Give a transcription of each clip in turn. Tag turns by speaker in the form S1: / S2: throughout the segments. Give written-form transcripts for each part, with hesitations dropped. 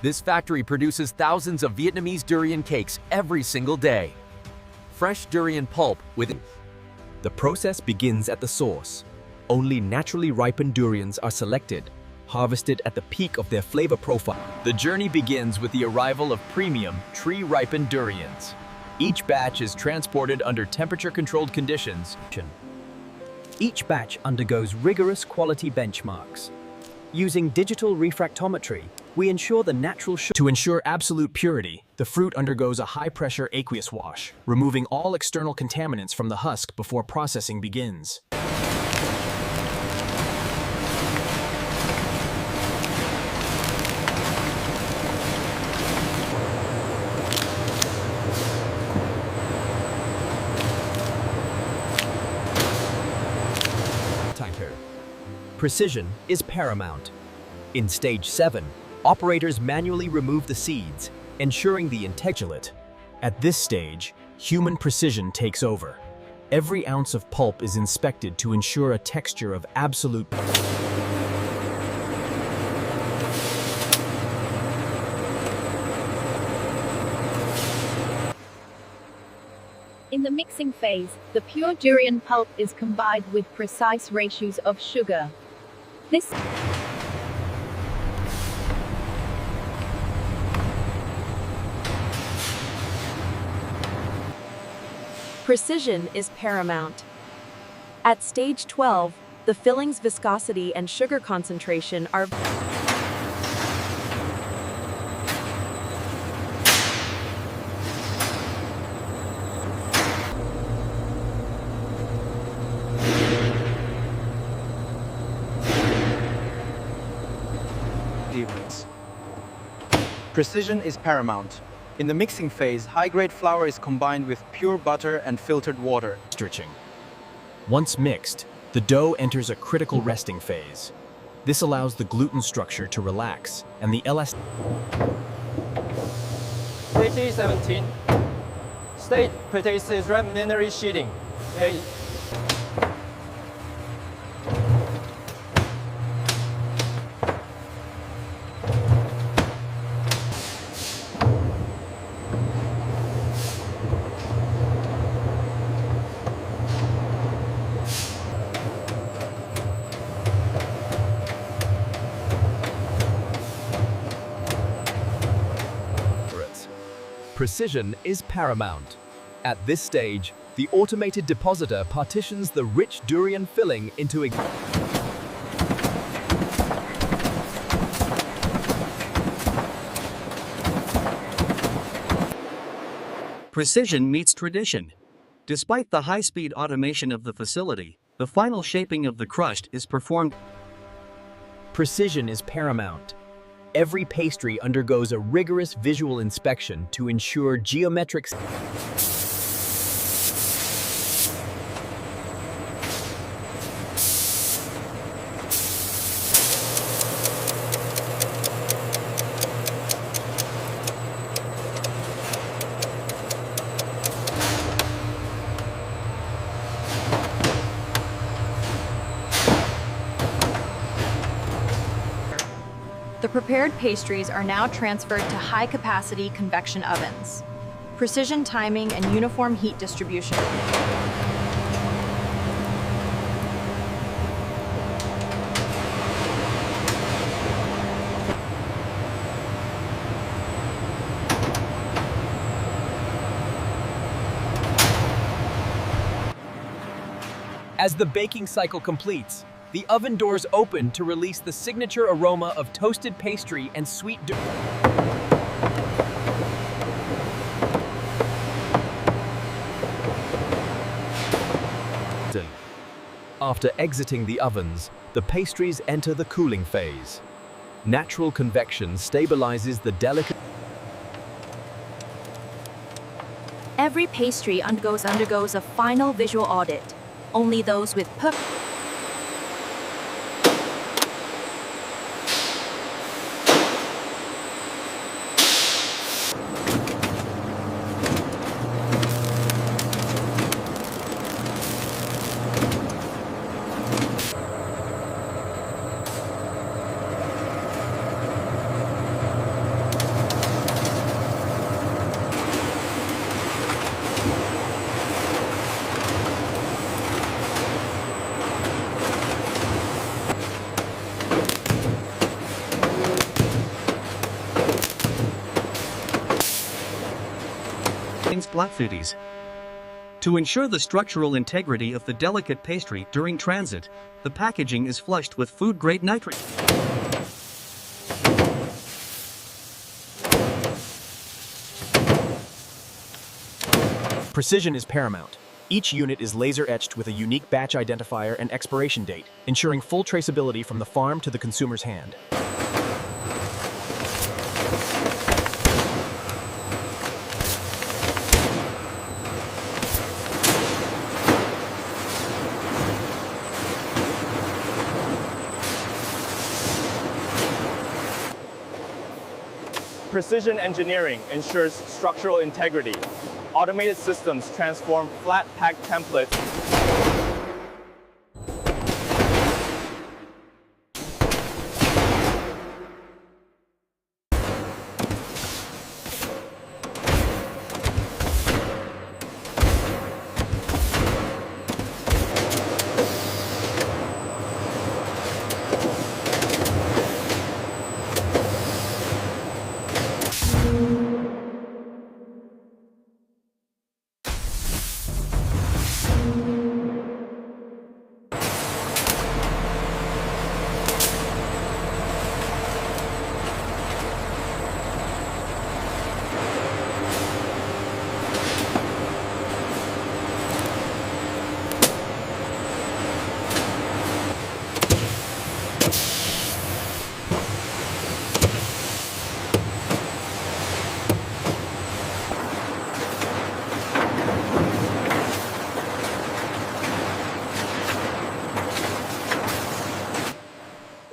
S1: This factory produces thousands of Vietnamese durian cakes every single day. Fresh durian pulp with... The process begins at the source. Only naturally ripened durians are selected, harvested at the peak of their flavor profile. The journey begins with the arrival of premium, tree-ripened durians. Each batch is transported under temperature-controlled conditions.
S2: Each batch undergoes rigorous quality benchmarks. Using digital refractometry, we ensure the natural sugar.
S3: To ensure absolute purity, the fruit undergoes a high-pressure aqueous wash, removing all external contaminants from the husk before processing begins.
S2: Precision is paramount. In Stage 7, operators manually remove the seeds, ensuring the integrity.
S3: At this stage, human precision takes over. Every ounce of pulp is inspected to ensure a texture of absolute...
S4: In the mixing phase, the pure durian pulp is combined with precise ratios of sugar. This precision is paramount. At stage 12, the filling's viscosity and sugar concentration are
S5: Precision is paramount. In the mixing phase, high-grade flour is combined with pure butter and filtered water.
S3: Stretching. Once mixed, the dough enters a critical resting phase. This allows the gluten structure to relax and the elastic...
S6: 17. State practices preliminary sheeting.
S1: Precision is paramount. At this stage, the automated depositor partitions the rich durian filling into a...
S7: Precision meets tradition. Despite the high-speed automation of the facility, the final shaping of the crust is performed.
S2: Precision is paramount. Every pastry undergoes a rigorous visual inspection to ensure geometric...
S4: The prepared pastries are now transferred to high-capacity convection ovens. Precision timing and uniform heat distribution.
S1: As the baking cycle completes, the oven doors open to release the signature aroma of toasted pastry and sweet After exiting the ovens, the pastries enter the cooling phase. Natural convection stabilizes the delicate...
S4: Every pastry undergoes a final visual audit. Only those with
S7: contains flatfities. To ensure the structural integrity of the delicate pastry during transit, the packaging is flushed with food-grade nitrate.
S3: Precision is paramount. Each unit is laser-etched with a unique batch identifier and expiration date, ensuring full traceability from the farm to the consumer's hand.
S6: Precision engineering ensures structural integrity. Automated systems transform flat pack templates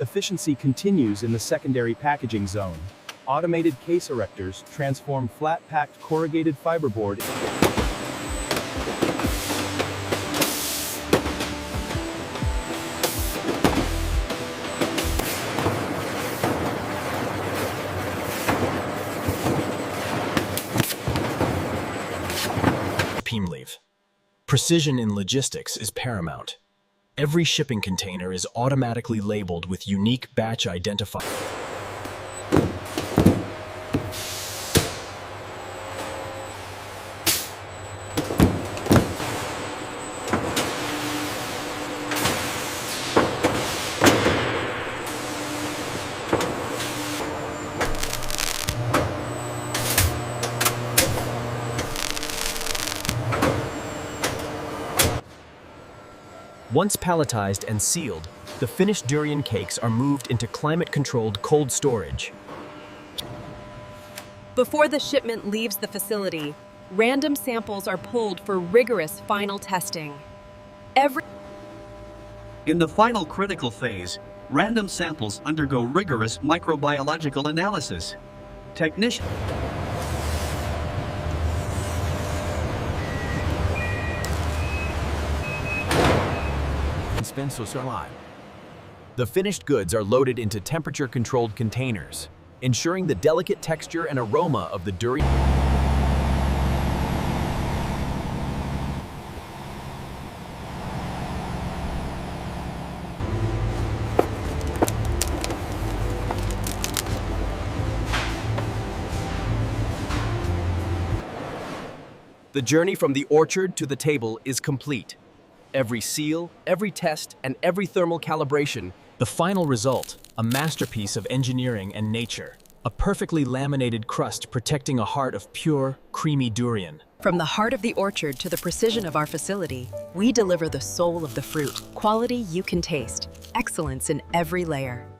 S8: Efficiency continues in the secondary packaging zone. Automated case erectors transform flat-packed corrugated fiberboard
S3: Beam leaf. Precision in logistics is paramount. Every shipping container is automatically labeled with unique batch identifier. Once palletized and sealed, the finished durian cakes are moved into climate-controlled cold storage.
S9: Before the shipment leaves the facility, random samples are pulled for rigorous final testing.
S7: In the final critical phase, random samples undergo rigorous microbiological analysis. Technician
S1: The finished goods are loaded into temperature-controlled containers, ensuring the delicate texture and aroma of the durian. The journey from the orchard to the table is complete. Every seal, every test, and every thermal calibration.
S3: The final result, a masterpiece of engineering and nature. A perfectly laminated crust protecting a heart of pure, creamy durian.
S9: From the heart of the orchard to the precision of our facility, we deliver the soul of the fruit, quality you can taste, excellence in every layer.